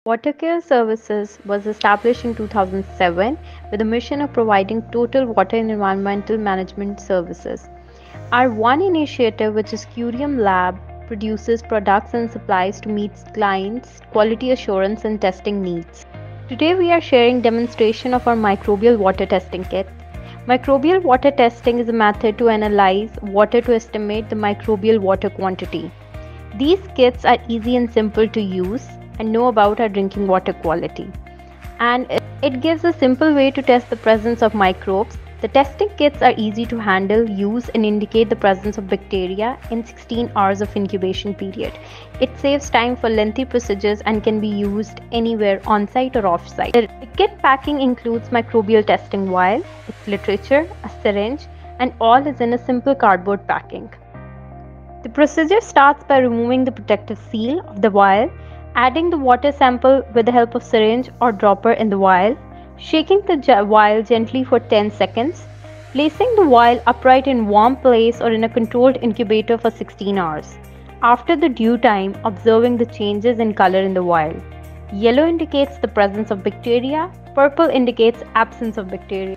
Watercare Services was established in 2007 with a mission of providing total water and environmental management services. Our one initiative, which is Curium Lab, produces products and supplies to meet clients' quality assurance and testing needs. Today we are sharing demonstration of our microbial water testing kit. Microbial water testing is a method to analyze water to estimate the microbial water quantity. These kits are easy and simple to use and know about our drinking water quality. And it gives a simple way to test the presence of microbes. The testing kits are easy to handle, use and indicate the presence of bacteria in 16 hours of incubation period. It saves time for lengthy procedures and can be used anywhere on-site or off-site. The kit packing includes microbial testing vial, its literature, a syringe, and all is in a simple cardboard packing. The procedure starts by removing the protective seal of the vial, adding the water sample with the help of syringe or dropper in the vial, shaking the vial gently for 10 seconds, placing the vial upright in warm place or in a controlled incubator for 16 hours. After the due time, observing the changes in color in the vial. Yellow indicates the presence of bacteria, purple indicates absence of bacteria.